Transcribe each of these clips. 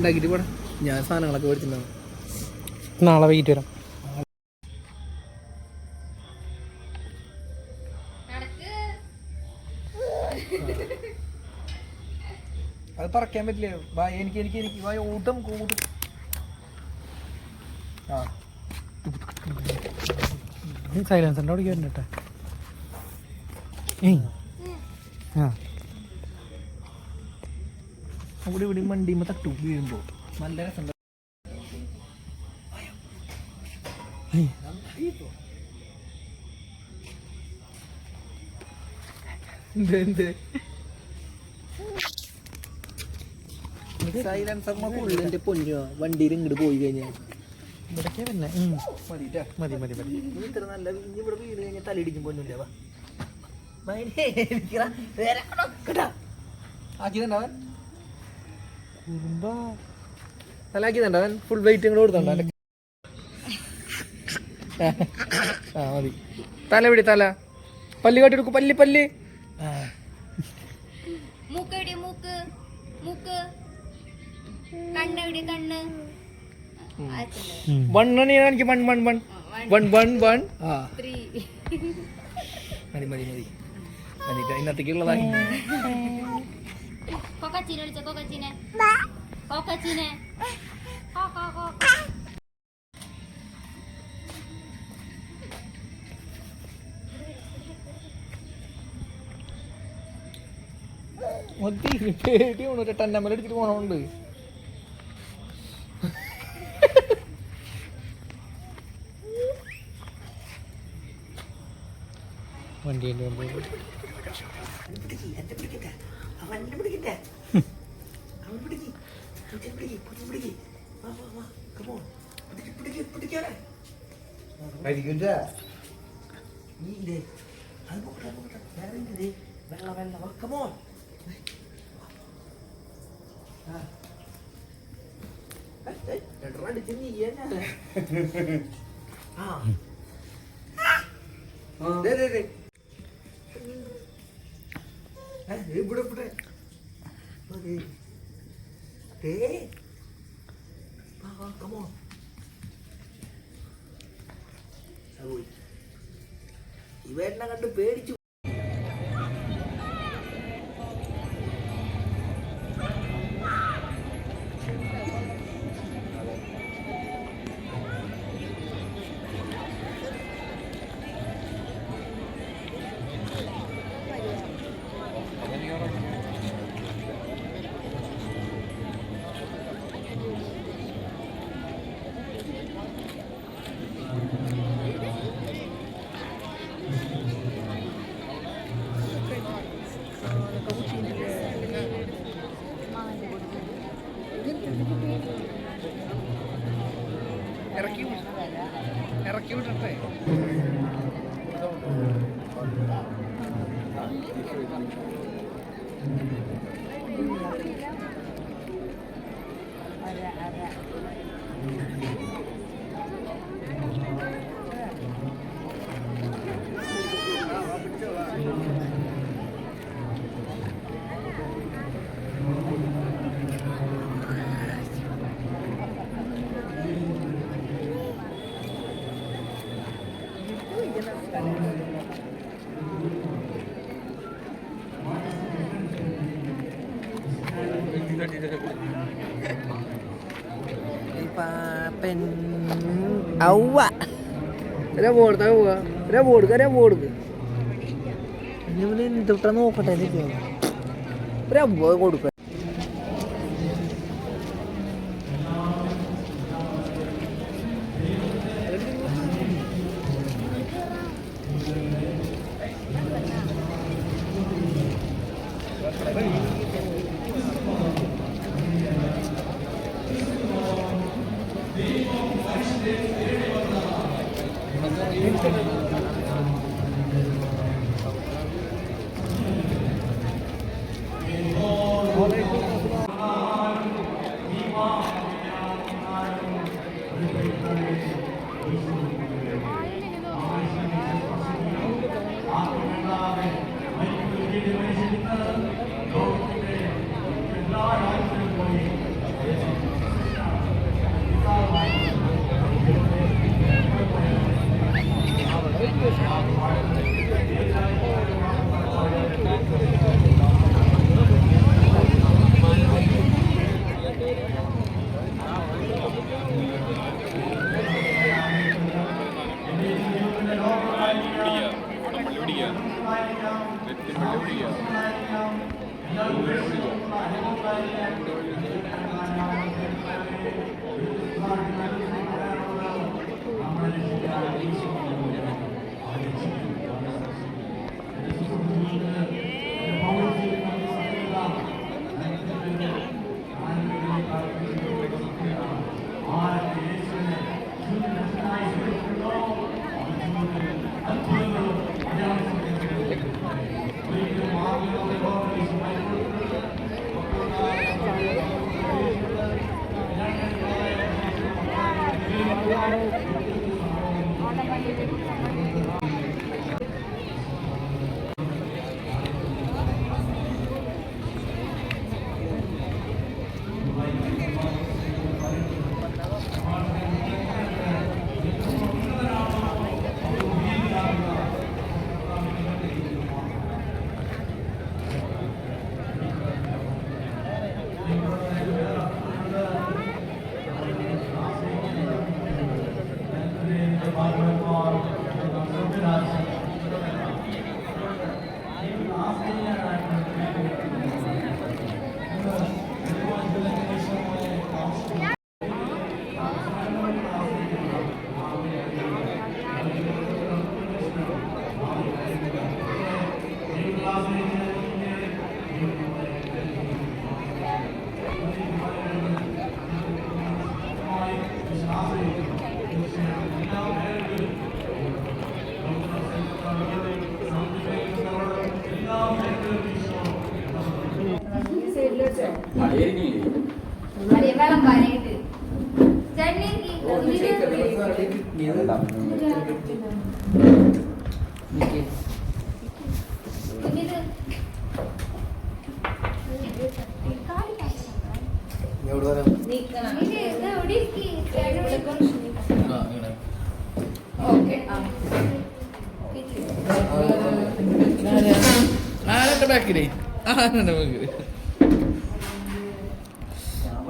ഉണ്ടാക്കിയിട്ട് പോടാ. ഞാൻ സാധനങ്ങളൊക്കെ മേടിച്ചിട്ടുണ്ടാവും. നാളെ വൈകിട്ട് വരാം. അത് പറക്കാൻ പറ്റില്ല. എനിക്ക് ഊട്ടം കൂട്ടും. ആ സൈലൻസറിൻ്റെ അവിടെ കയറിട്ടെ. ആ അവിടെ ഇവിടെ വണ്ടിയുമ്പോൾ തട്ടു വീഴുമ്പോൾ നല്ല രസം. സൈലൻസറിനൊക്കെ ഉള്ളിൻ്റെ പൊന്നോ വണ്ടിയിൽ ഇങ്ങോട്ട് പോയി കഴിഞ്ഞാൽ ഇവിടേക്ക് തന്നെ മതി മതി മതി. ഇത്ര നല്ല ഇവിടെ വീട് കഴിഞ്ഞാൽ തലയിടിക്കും പൊന്നില്ല. ആക്കിയതുണ്ടാവൻ തലാക്കിയതുണ്ടാവൻ ഫുൾ വെയിറ്റ് ഇങ്ങോട്ട് കൊടുത്തോണ്ടോ. ആ മതി. തല പിടി തല. പല്ല് കാട്ടിയെടുക്കും. പല്ല് പല്ല് വണ്ണണി എനിക്ക് one one one one one one. ആ മതി മതി മതി മതി. ഇന്നത്തേക്കുള്ളതായി. മതി പേടി പോണു. ടന്നമ്മൽ എടുത്തിട്ട് പോണോണ്ട് വണ്ടിൻ്റെ ഇവരെല്ലാം കണ്ട് പേടിച്ചു. ഇറക്കി വിട്ടേ. Awa. Ada board tahu gak? Ada board, ada board. Ini mending tukar mau kata dia. Ada board.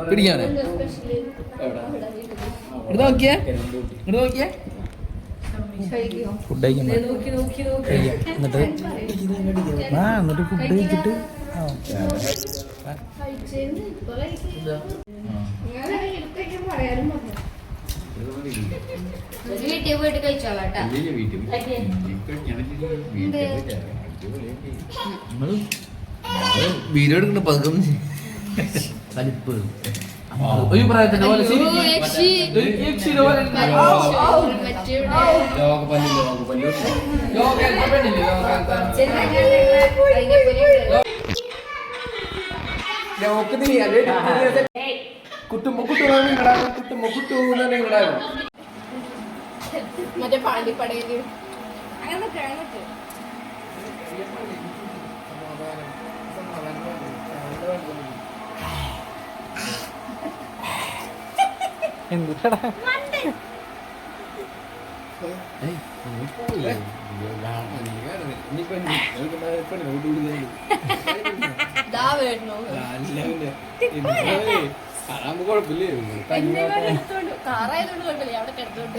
പിടിക്കാനെ ഇങ്ങോട്ട് നോക്കിയേ ഫുഡ് കഴിക്കണ്ട എന്നിട്ട് ഫുഡ് കഴിച്ചിട്ട് വീട്ടിൽ പോയിട്ട് കഴിച്ചോളാട്ടാ. വീഡിയോ എടുക്കണ്ട പതുക്കം കലിപ്പ് ഒരു പ്രായത്തിന്റെ പോലെ മറ്റേ പാണ്ടിപ്പടയില് അങ്ങനെ എന്തിട്ടാ കാറായതുകൊണ്ട് കുഴപ്പമില്ല അവിടെ കിടത്തോണ്ട്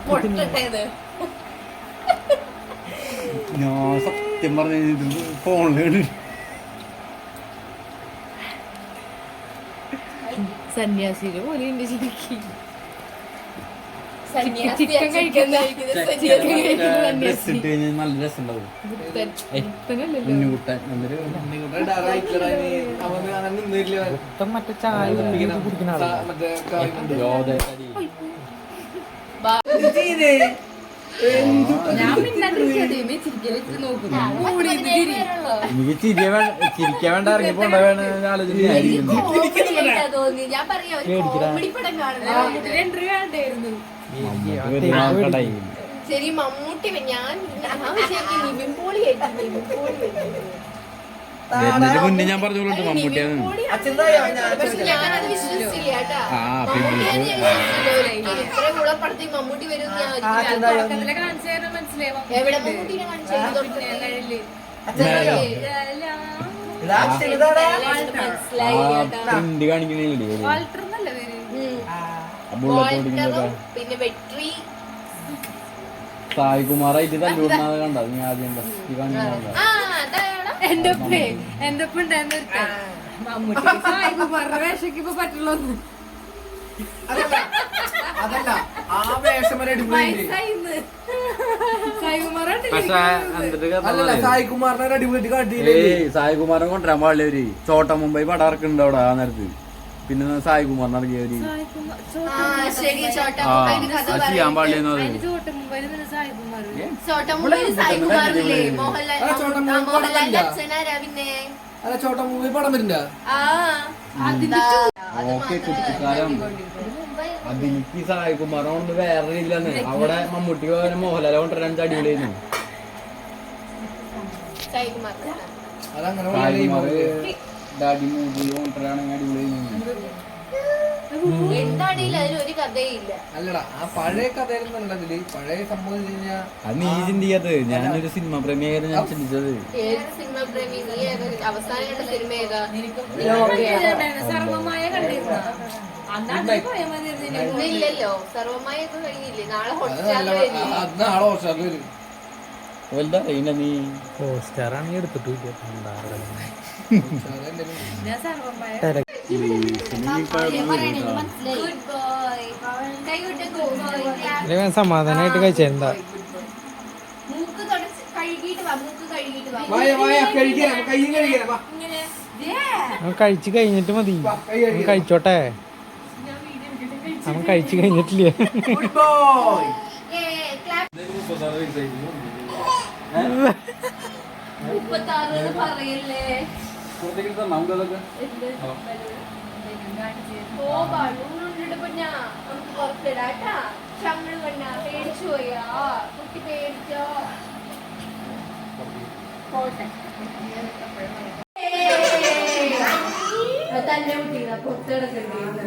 പൊട്ടട്ടേത് ഞാൻ സത്യം പറഞ്ഞ ഫോണില് സന്യാസിയുടെ പോലെ ഉണ്ട് ശരിക്കും. നല്ല രസമുണ്ടാവും മറ്റേ ചായ കുടിക്കുന്ന ചിരിക്കാൻ വേണ്ട ഇറങ്ങിപ്പോണ്ടാണ് ഞാൻ പറയാ കോമഡി പടം കാണുന്നു. ശരി മമ്മൂട്ടി ഞാൻ നിവിൻ പോളി മുന്നേ ഞാൻ പറഞ്ഞോളൂ മമ്മൂട്ടിയാണ് പക്ഷെ ഞാനത് വിശ്വസിച്ചില്ല കേട്ടാ. ഇത്ര കൂടപ്പടത്തിൽ മമ്മൂട്ടി വരും എവിടെ മമ്മൂട്ടിനെ പിന്നെ വെട്രി സായികുമാറായിട്ട് തല്ലുകൊണ്ടാണ് കണ്ടത് നീ ആദ്യം ആ അതാണ് എന്റെ ഒപ്പം ഉണ്ടായിരുന്ന മമ്മൂട്ടി സായികുമാറിന്റെ വേഷയ്ക്ക് ഇപ്പൊ പറ്റുള്ളൂ അതല്ല ആ വേഷം വരെ അടിപൊളി അല്ലല്ല സായികുമാറിനെ ഒരു അടിപൊളി കാട്ടിയില്ലേ സായികുമാരൻ കൊണ്ടുവരാൻ പാടില്ല അവര് ചോട്ട മുംബൈ പടം ഇറക്കുന്നുണ്ട് അവിടെ ആ നേരത്ത് പിന്നെ സായികുമാറിന് ഇറങ്ങിയവര് ചെയ്യാൻ പാടില്ലെന്നത് അല്ല ചോട്ട മൂവി പടം വരുന്നുണ്ടോ ഓക്കെ കുട്ടിക്കാലം അതെനിക്ക് സായികുമാറോണ്ട് വേറെ രീതിയിലാണ് അവിടെ മമ്മൂട്ടി മോഹൻലാൽ കൊണ്ടുവരാൻ അടിപൊളിയായിരുന്നു സായികുമാറ് ഡാഡി മൂവി കൊണ്ടുവരാണെങ്കിൽ അടിപൊളിയായിരുന്നു എന്താടിയില്ല അതിലൊരു കഥയില്ല അല്ലടാ ആ പഴയ കഥയിലുണ്ടതില് പഴയ സംഭവം അത് നീ ചിന്തിക്കാത്തത് ഞാനൊരു സിനിമ പ്രേമിയായിരുന്നു ഞാൻ ചിന്തിച്ചത് ഏത് സിനിമ പ്രേമി നീ അവസാനം കണ്ട സിനിമ ഏതാ സർവമായ ഇല്ലല്ലോ സർവമായ ഒക്കെ കഴിഞ്ഞില്ലേ നാളെ നാളെ വലുതാ കഴിഞ്ഞ നീ ഹോട്ട്സ്റ്റാർ ആണെങ്കിൽ എടുത്തിട്ടില്ല സമാധാനായിട്ട് കഴിച്ചെന്താ കഴിച്ചു കഴിഞ്ഞിട്ട് മതി കഴിച്ചോട്ടെ അവൻ കഴിച്ചു കഴിഞ്ഞിട്ടില്ല പറയല്ലേ ഓ ബലൂണിട്ടിട്ട് ഞാൻ നമുക്ക് പുറത്തിടാട്ടാ ചങ്ങള് കണ്ണ പേടിച്ചു പോയാ കുട്ടി പേടിച്ചോ പോട്ടെ തന്നെ കുട്ടികള പുറത്തിടക്കണ്ടേ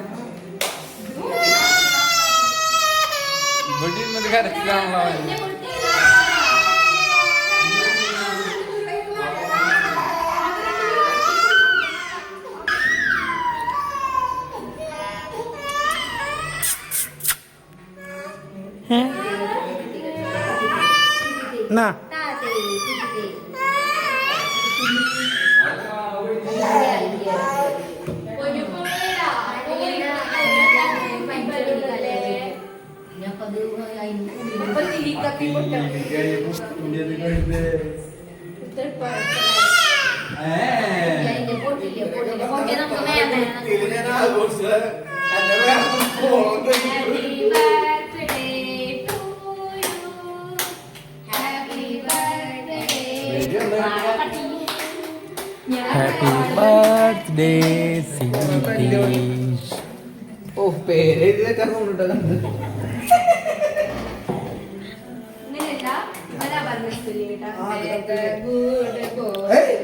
എന്നാ ഹാപ്പി ബർത്ത്ഡേ സിതീഷ്. ഓ പേര് വെച്ചാൽ കൊണ്ടിട്ടാ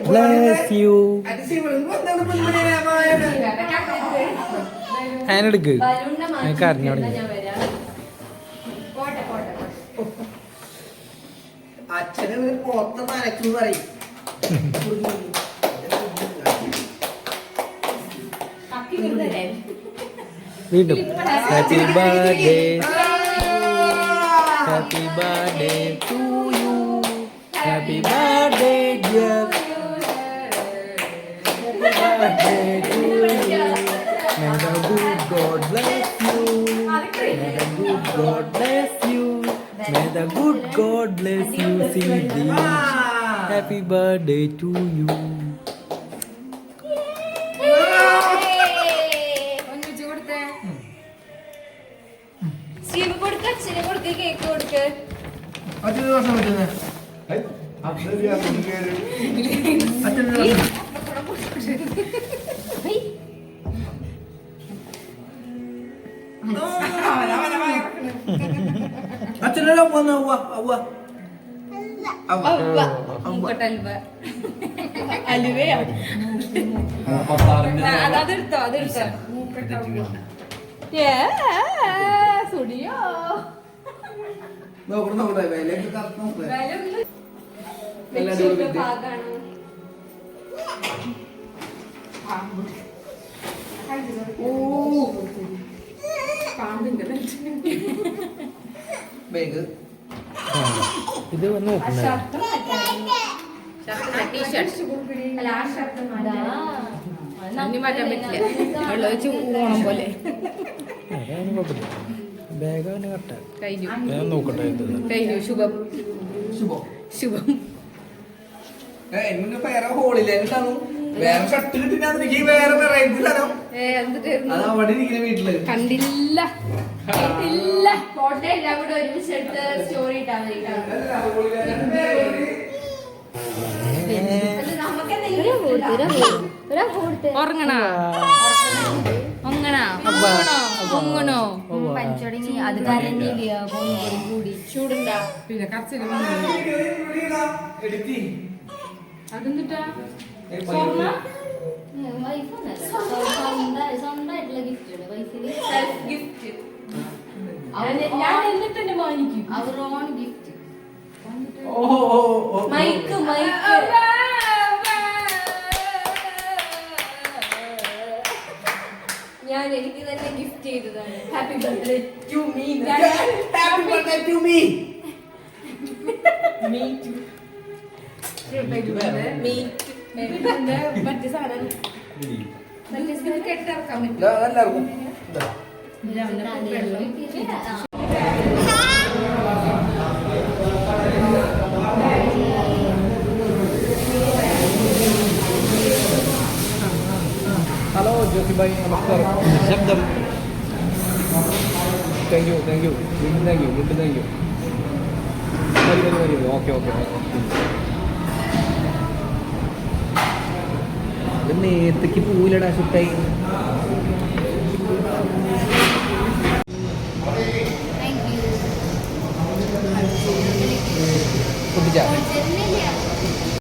Bless you. അതിനെടുക്ക് എനിക്ക് അറിഞ്ഞോളി അച്ഛന് മൊത്തം നനച്ചു പറയും വീണ്ടും happy birthday happy birthday to you happy birthday dear happy birthday to you May the good God bless you. May the good God bless you. May the good God bless you, Siddhi. Happy birthday to you. Steve കൊടുക്ക അച്ഛനെ കൊടുക്ക cake കൊടുക്ക അച്ഛന് ദോഷം പറ്റുന്നേ അച്ഛനോ അലുവയാ അതെടുത്തോ അതെടുത്തോ സുടിയോ നോക്കട്ടെ വിലയൊക്കെ correct ഭാഗാണ് bag ഇത് നോക്കണ്ട മാറ്റാൻ പറ്റില്ല ഓണം പോലെ അതൊന്നും കുഴപ്പമില്ല ബാഗ് അവന് കറക്റ്റാ കഴിഞ്ഞു ഞാൻ നോക്കട്ടെ കഴിഞ്ഞു ശുഭം ശുഭം ശുഭം എന്നെ വേറെ ഹോളില്ല എന്താണ് വേറെ ഷട്ടിൽ ഇട്ടിട്ട് വേറെ വെറൈറ്റി സ്ഥലം അത് അവിടെ ഇരിക്കുന്ന വീട്ടില് കണ്ടില്ല കേട്ടില്ല ഫോട്ടോ എല്ലാം കൂടെ ഒരുമിച്ച് എടുത്ത് സ്റ്റോറി ഇട്ടാ മതി ഉറങ്ങണോ ഒങ്ങണോ പഞ്ചൊടങ്ങി അത് കരഞ്ഞില്ല കൂടി ചൂടുണ്ടാ പിന്നെ കറച്ചില് അതെന്തിട്ടാ സ്വന്തമായിട്ടുള്ള ഗിഫ്റ്റ് വൈഫിന് സെൽഫ് ഗിഫ്റ്റ് ഞാൻ എന്നിട്ട് തന്നെ വാങ്ങിക്കും അവർ ഓൺ ഗിഫ്റ്റ് മൈക്ക് മൈക്ക് ഞാൻ എനിക്ക് തന്നെ ഗിഫ്റ്റ് ചെയ്തതാണ് happy birthday to me happy birthday to me me too മറ്റേ സാധനം കെട്ടിറക്കാൻ പറ്റും എല്ലാവർക്കും ഹലോ ജോസി ഭായി നമസ്കാരം ശബ്ദം താങ്ക് യു വീണ്ടും താങ്ക് യു വരി ഓക്കെ നേരത്തേക്ക് പോവില്ലടാ ഷുട്ടായി